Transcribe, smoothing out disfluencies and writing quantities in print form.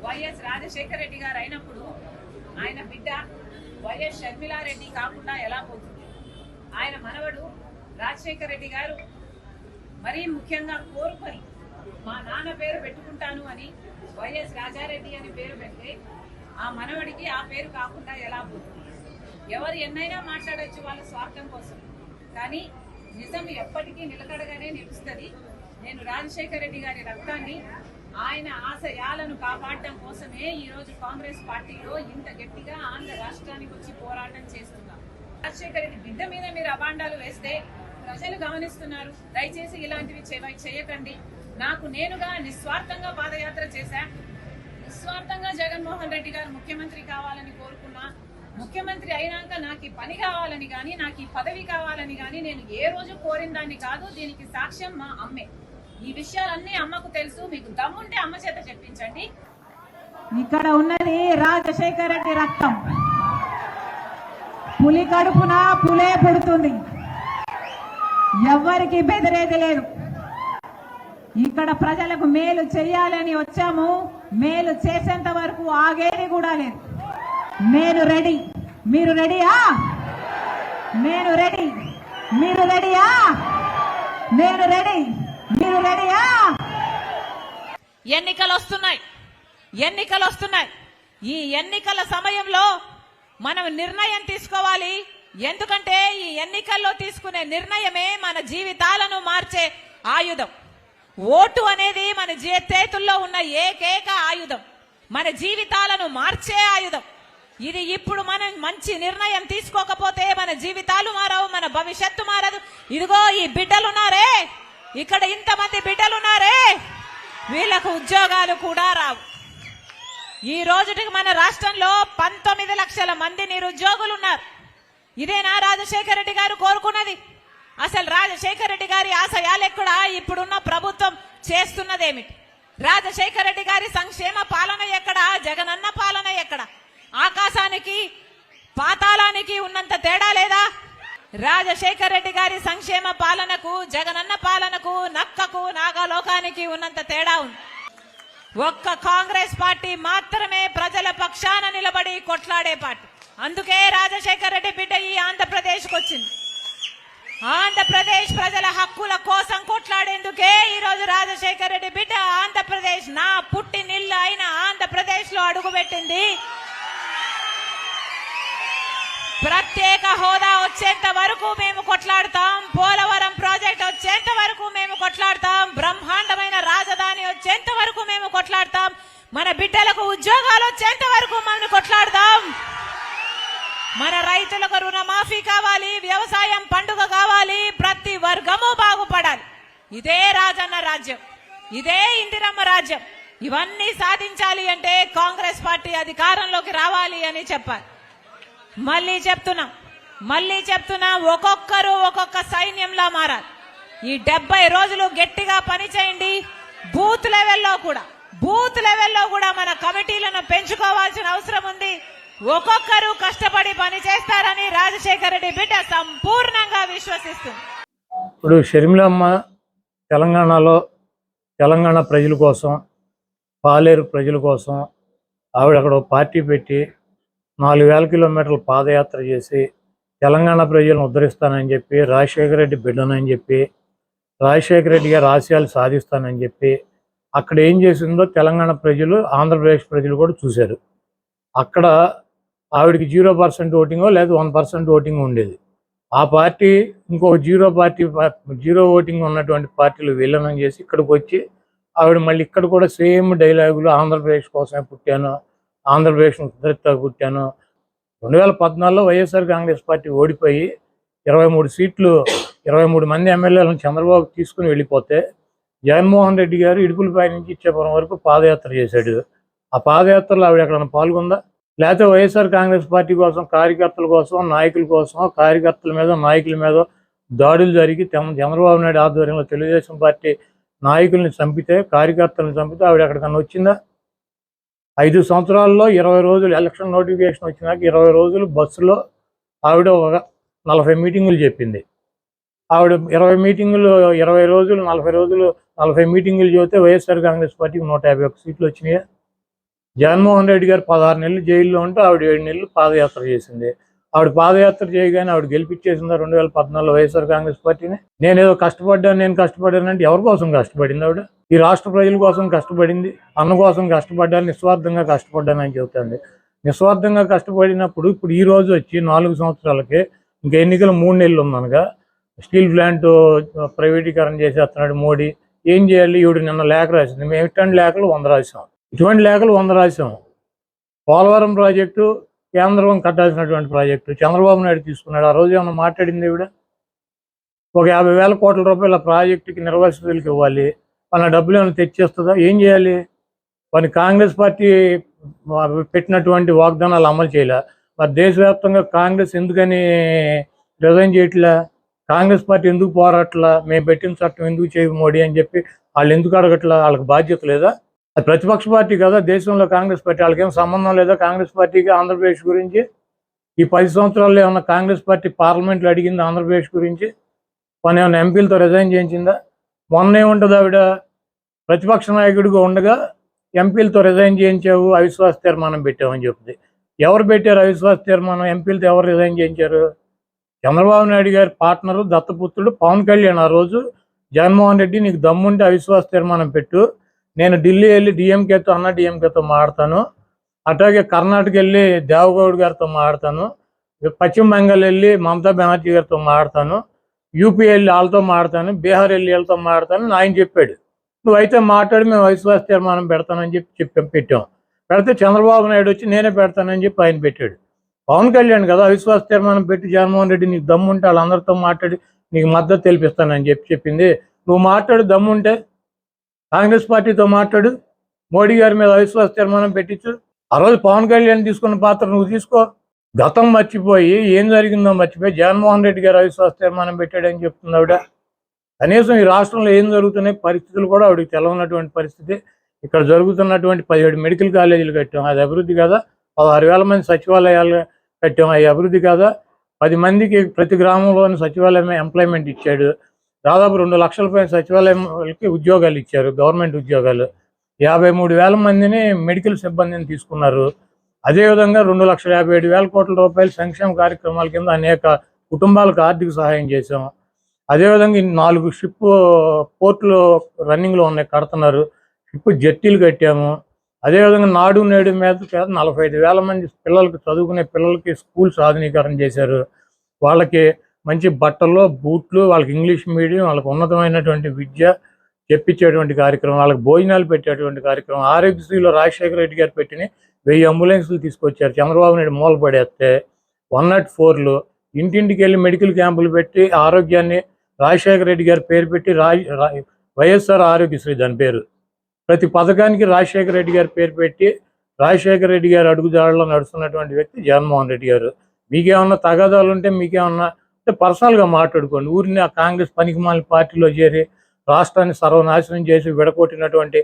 YS Rajasekhara Reddy గారు అయినప్పుడు ఆయన బిడ్డ వైఎస్ షర్మిలారెడ్డి కాకుండా ఎలా పోతుంది? ఆయన మనవడు రాజశేఖర రెడ్డి గారు మరీ ముఖ్యంగా కోరుకొని మా నాన్న పేరు పెట్టుకుంటాను అని వైఎస్ రాజారెడ్డి అని పేరు పెడితే ఆ మనవడికి ఆ పేరు కాకుండా ఎలా పోతుంది? ఎవరు ఎన్నైనా మాట్లాడచ్చు వాళ్ళ స్వార్థం కోసం, కానీ నిజం ఎప్పటికీ నిలకడగానే నిలుస్తుంది. నేను రాజశేఖర రెడ్డి గారి రక్తాన్ని, ఆయన ఆశయాలను కాపాడటం కోసమే ఈరోజు కాంగ్రెస్ పార్టీలో ఇంత గట్టిగా ఆంధ్ర రాష్ట్రానికి వచ్చి పోరాటం చేస్తున్నాం. రాజశేఖర రెడ్డి బిడ్డ మీద మీరు అభాండాలు వేస్తే ప్రజలు గమనిస్తున్నారు. దయచేసి ఇలాంటివి చేయకండి. నాకు నేనుగా నిస్వార్థంగా పాదయాత్ర చేశా. నిస్వార్థంగా జగన్మోహన్ రెడ్డి గారు ముఖ్యమంత్రి కావాలని కోరుకున్నా. ముఖ్యమంత్రి అయినాక నాకు ఈ పని కావాలని కానీ, నాకు ఈ పదవి కావాలని కానీ నేను ఏ రోజు కోరిన దాన్ని కాదు. దీనికి సాక్ష్యం మా అమ్మే. ఈ విషయాలన్నీ అమ్మకు తెలుసు. మీకు దమ్ముంటే అమ్మ చేత చెప్పించండి. ఇక్కడ ఉన్నది రాజశేఖర రెడ్డి రక్తం. పులి కడుపున పులే పుడుతుంది. ఎవ్వరికి బెదిరేది లేదు. ఇక్కడ ప్రజలకు మేలు చేయాలని వచ్చాము. మేలు చేసేంత వరకు ఆగేది కూడా లేదు. నేను రెడీ. మీరు రెడీయా? నేను రెడీ. మీరు రెడీయా? నేను రెడీ. మీరు రెడీయా? ఎన్నికలు వస్తున్నాయి. ఈ ఎన్నికల సమయంలో మనం నిర్ణయం తీసుకోవాలి. ఎందుకంటే ఈ ఎన్నికల్లో తీసుకునే నిర్ణయమే మన జీవితాలను మార్చే ఆయుధం. ఓటు అనేది మన చేతుల్లో ఉన్న ఏకైక ఆయుధం, మన జీవితాలను మార్చే ఆయుధం. ఇది ఇప్పుడు మనం మంచి నిర్ణయం తీసుకోకపోతే మన జీవితాలు మారవు, మన భవిష్యత్తు మారదు. ఇదిగో ఈ బిడ్డలున్నారే, ఇక్కడ ఇంతమంది బిడ్డలున్నారే, వీళ్ళకు ఉద్యోగాలు కూడా రావు. ఈ రోజుకి మన రాష్ట్రంలో 19 లక్షల మంది నిరుద్యోగులు ఉన్నారు. ఇదేనా రాజశేఖర రెడ్డి గారు కోరుకున్నది? అసలు రాజశేఖర రెడ్డి గారి ఆశయాలు ఎక్కడా? ఇప్పుడున్న ప్రభుత్వం చేస్తున్నదేమిటి? రాజశేఖర రెడ్డి గారి సంక్షేమ పాలన ఎక్కడా? జగనన్న పాలన ఎక్కడా? ఆకాశానికి పాతాళానికి ఉన్నంత తేడా లేదా? రాజశేఖర రెడ్డి గారి సంక్షేమ పాలనకు, జగనన్న పాలనకు, నక్కకు నాగలోకానికి ఉన్నంత తేడా ఉంది. ఒక్క కాంగ్రెస్ పార్టీ మాత్రమే ప్రజల పక్షాన నిలబడి కొట్లాడే పార్టీ. అందుకే రాజశేఖర రెడ్డి బిడ్డ ఈ ఆంధ్రప్రదేశ్కి వచ్చింది. ఆంధ్రప్రదేశ్ ప్రజల హక్కుల కోసం కొట్లాడేందుకే ఈరోజు రాజశేఖర రెడ్డి బిడ్డ ఆంధ్రప్రదేశ్, నా పుట్టినిల్లు అయిన ఆంధ్రప్రదేశ్ లో అడుగుపెట్టింది. ప్రత్యేక హోదా వచ్చేంత వరకు మేము కొట్లాడతాం. పోలవరం ప్రాజెక్ట్ వచ్చేంత వరకు మేము కొట్లాడతాం. బ్రహ్మాండమైన రాజధాని వచ్చేంత వరకు మేము కొట్లాడతాం. మన బిడ్డలకు ఉద్యోగాలు వచ్చేంత వరకు మనం కొట్లాడతాం. మన రైతులకు రుణమాఫీ కావాలి, వ్యవసాయం పండుగ కావాలి, ప్రతి వర్గము బాగుపడాలి. ఇదే రాజన్న రాజ్యం, ఇదే ఇందిరమ్మ రాజ్యం. ఇవన్నీ సాధించాలి అంటే కాంగ్రెస్ పార్టీ అధికారంలోకి రావాలి అని చెప్పాలి. మళ్ళీ చెప్తున్నా, ఒక్కొక్కరు ఒక్కొక్క సైన్యంలా మారాలి. ఈ 70 రోజులు గట్టిగా పనిచేయండి. బూత్ లెవెల్లో కూడా మన కమిటీలను పెంచుకోవాల్సిన అవసరం ఉంది. ఒక్కొక్కరు కష్టపడి పని చేస్తారని రాజశేఖర రెడ్డి బిడ్డ సంపూర్ణంగా విశ్వసిస్తుంది. ఇప్పుడు షర్మిలమ్మ తెలంగాణలో తెలంగాణ ప్రజల కోసం, పాలేరు ప్రజల కోసం ఆవిడ అక్కడ పార్టీ పెట్టి 4000 కిలోమీటర్ల పాదయాత్ర చేసి తెలంగాణ ప్రజలను ఉద్ధరిస్తానని చెప్పి, రాజశేఖర రెడ్డి బిడ్డనని చెప్పి, రాజశేఖర రెడ్డి గారి ఆశయాలు సాధిస్తానని చెప్పి అక్కడ ఏం చేసిందో తెలంగాణ ప్రజలు, ఆంధ్రప్రదేశ్ ప్రజలు కూడా చూశారు. అక్కడ ఆవిడకి 0% ఓటింగో లేదా 1% ఓటింగ్ ఉండేది. ఆ పార్టీ ఇంకొక 0 ఓటింగ్ ఉన్నటువంటి పార్టీలు విలీనం చేసి ఇక్కడికి వచ్చి ఆవిడ మళ్ళీ ఇక్కడ కూడా సేమ్ డైలాగులు, ఆంధ్రప్రదేశ్ కోసమే పుట్టాను, ఆంధ్రప్రదేశ్ ఉద్ధరిత పుట్టాను. 2014లో వైఎస్ఆర్ కాంగ్రెస్ పార్టీ ఓడిపోయి 23 సీట్లు, 23 మంది ఎమ్మెల్యేలను చంద్రబాబు తీసుకుని వెళ్ళిపోతే జగన్మోహన్ రెడ్డి గారు ఇడుపులపై నుంచి ఇచ్చేపురం వరకు పాదయాత్ర చేశాడు. ఆ పాదయాత్రలో ఆవిడ ఎక్కడన్నా పాల్గొందా? లేకపోతే వైఎస్ఆర్ కాంగ్రెస్ పార్టీ కోసం, కార్యకర్తల కోసం, నాయకుల కోసం, కార్యకర్తల మీద, నాయకుల మీద దాడులు జరిగి చంద్రబాబు నాయుడు ఆధ్వర్యంలో తెలుగుదేశం పార్టీ నాయకుల్ని చంపితే, కార్యకర్తలను చంపితే ఆవిడ ఎక్కడికన్నా వచ్చిందా? 5 సంవత్సరాల్లో 20 రోజులు ఎలక్షన్ నోటిఫికేషన్ వచ్చినాక 20 రోజులు బస్సులో ఆవిడ ఒక 40 మీటింగులు చెప్పింది. ఆవిడ 20 మీటింగులు, 20 రోజులు, 40 రోజులు 40 మీటింగులు చెబితే వైఎస్ఆర్ కాంగ్రెస్ పార్టీకి 151 సీట్లు వచ్చినాయి. జగన్మోహన్ రెడ్డి గారు 16 నెలలు జైల్లో ఉంటే ఆవిడ 7 నెలలు పాదయాత్ర చేసింది. ఆవిడ పాదయాత్ర చేయగానే ఆవిడ గెలిపించేసిందా 2014 వైఎస్ఆర్ కాంగ్రెస్ పార్టీని? నేను కష్టపడ్డానంటే ఎవరి కోసం కష్టపడింది ఆవిడ? ఈ రాష్ట్ర ప్రజల కోసం కష్టపడింది, అన్న కోసం కష్టపడ్డాను, నిస్వార్థంగా కష్టపడ్డానని చెబుతుంది. నిస్వార్థంగా కష్టపడినప్పుడు ఇప్పుడు ఈ రోజు వచ్చి 4 సంవత్సరాలకి ఇంకా ఎన్నికలు 3 నెలలు ఉందనగా స్టీల్ ప్లాంట్ ప్రైవేటీకరణ చేసేస్తున్నాడు మోడీ. ఏం చేయాలి? ఈవిడ నిన్న లేఖ రాసింది. మేము ఇట్లాంటి లేఖలు 100 రాసాం. ఇటువంటి లేఖలు 100 రాసాం. పోలవరం ప్రాజెక్టు కేంద్రం కట్టాల్సినటువంటి ప్రాజెక్టు చంద్రబాబు నాయుడు తీసుకున్నాడు. ఆ రోజు ఏమన్నా మాట్లాడింది ఈవిడ? ఒక 50,000 కోట్ల రూపాయల ప్రాజెక్టుకి నిర్వాసితులకు ఇవ్వాలి, మన డబ్బులు ఏమైనా తెచ్చేస్తుందా? ఏం చేయాలి? మరి కాంగ్రెస్ పార్టీ పెట్టినటువంటి వాగ్దానాలు అమలు చేయలే. మరి దేశవ్యాప్తంగా కాంగ్రెస్ ఎందుకని రిజైన్ చేయట్లా? కాంగ్రెస్ పార్టీ ఎందుకు పోరాట్లా? మేము పెట్టిన చట్టం ఎందుకు చేయవు మోడీ అని చెప్పి వాళ్ళు ఎందుకు అడగట్లా? వాళ్ళకి బాధ్యత లేదా? అది ప్రతిపక్ష పార్టీ కదా దేశంలో కాంగ్రెస్ పార్టీ. వాళ్ళకేం సంబంధం లేదా కాంగ్రెస్ పార్టీకి ఆంధ్రప్రదేశ్ గురించి? ఈ 10 సంవత్సరాల్లో ఏమన్నా కాంగ్రెస్ పార్టీ పార్లమెంట్లో అడిగింది ఆంధ్రప్రదేశ్ గురించి? పని ఏమైనా ఎంపీలతో రిజైన్ చేయించిందా? మొన్న ఏముంటుంది ఆవిడ ప్రతిపక్ష నాయకుడిగా ఉండగా ఎంపీలతో రిజైన్ చేయించావు, అవిశ్వాస తీర్మానం పెట్టామని చెప్తుంది. ఎవరు పెట్టారు అవిశ్వాస తీర్మానం? ఎంపీలతో ఎవరు రిజైన్ చేయించారు? చంద్రబాబు నాయుడు గారి పార్ట్నరు దత్తపుత్రుడు పవన్ కళ్యాణ్ ఆ రోజు జగన్మోహన్ రెడ్డి నీకు దమ్ముంటే అవిశ్వాస తీర్మానం పెట్టు, నేను ఢిల్లీ వెళ్ళి డిఎంకేతో మాట్లాడతాను, అట్లాగే కర్ణాటక వెళ్ళి దేవగౌడ్ గారితో మాట్లాడతాను, పశ్చిమ బెంగాల్ వెళ్ళి మమతా బెనర్జీ గారితో మాట్లాడతాను, యూపీ వెళ్ళి వాళ్ళతో మాట్లాడతాను, బీహార్ వెళ్ళి వీళ్ళతో మాట్లాడతాను ఆయన చెప్పాడు. నువ్వైతే మాట్లాడి మేము అవిశ్వాస తీర్మానం పెడతానని చెప్పి పెట్టాం. పెడితే చంద్రబాబు నాయుడు వచ్చి నేనే పెడతానని చెప్పి ఆయన పెట్టాడు. పవన్ కళ్యాణ్ కదా అవిశ్వాస తీర్మానం పెట్టి జగన్మోహన్ రెడ్డి నీకు దమ్ముంటే వాళ్ళందరితో మాట్లాడి నీకు మద్దతు తెలిపిస్తానని చెప్పింది. నువ్వు మాట్లాడు, దమ్ముంటే కాంగ్రెస్ పార్టీతో మాట్లాడు, మోడీ గారి మీద అవిశ్వాస తీర్మానం పెట్టించు. ఆ రోజు పవన్ కళ్యాణ్ తీసుకున్న పాత్ర నువ్వు తీసుకో. గతం మర్చిపోయి ఏం జరిగిందో మర్చిపోయి జగన్మోహన్ రెడ్డి గారు అవిశ్వాస తీర్మానం పెట్టాడని చెప్తుంది ఆవిడ. కనీసం ఈ రాష్ట్రంలో ఏం జరుగుతున్నాయి పరిస్థితులు కూడా ఆవిడకి తెలవనటువంటి పరిస్థితి. ఇక్కడ జరుగుతున్నటువంటి 17 మెడికల్ కాలేజీలు కట్టాం, అది అభివృద్ధి కాదా? 16,000 మంది సచివాలయాలు కట్టాం, అది అభివృద్ధి కాదా? 10 మందికి ప్రతి గ్రామంలోని సచివాలయం ఎంప్లాయ్మెంట్ ఇచ్చాడు. దాదాపు 2 లక్షల పైన సచివాలయంకి ఉద్యోగాలు ఇచ్చారు, గవర్నమెంట్ ఉద్యోగాలు. 53,000 మందిని మెడికల్ సిబ్బందిని తీసుకున్నారు. అదేవిధంగా 2,57,000 కోట్ల రూపాయల సంక్షేమ కార్యక్రమాల కింద అనేక కుటుంబాలకు ఆర్థిక సహాయం చేశాం. అదేవిధంగా 4 షిప్ పోర్టులు రన్నింగ్లో ఉన్నాయి, కడుతున్నారు. షిప్ జెట్టీలు కట్టాము. అదేవిధంగా నాడు నేడు మీద 45,000 మంది పిల్లలకి, చదువుకునే పిల్లలకి స్కూల్స్ ఆధునీకరణ చేశారు. వాళ్ళకి మంచి బట్టలు, బూట్లు, వాళ్ళకి ఇంగ్లీష్ మీడియం, వాళ్ళకి ఉన్నతమైనటువంటి విద్య చెప్పించేటువంటి కార్యక్రమం, వాళ్ళకి భోజనాలు పెట్టేటువంటి కార్యక్రమం. ఆరోగ్యశ్రీలో రాజశేఖర రెడ్డి గారు పెట్టిన 1000 అంబులెన్సులు తీసుకొచ్చారు. చంద్రబాబు నాయుడు మూల పడేస్తే 104లు ఇంటింటికి వెళ్ళి మెడికల్ క్యాంపులు పెట్టి ఆరోగ్యాన్ని రాజశేఖర రెడ్డి గారి పేరు పెట్టి వైఎస్ఆర్ ఆరోగ్యశ్రీ దాని పేరు. ప్రతి పథకానికి రాజశేఖర రెడ్డి గారి పేరు పెట్టి రాజశేఖర రెడ్డి గారు అడుగుజాడలో నడుస్తున్నటువంటి వ్యక్తి జగన్మోహన్ రెడ్డి గారు. మీకేమన్నా తగాదాలు ఉంటే మీకేమన్నా అంటే పర్సనల్గా మాట్లాడుకోండి. ఊరిని ఆ కాంగ్రెస్ పనికిమాలిన పార్టీలో చేరి రాష్ట్రాన్ని సర్వనాశనం చేసి విడగొట్టినటువంటి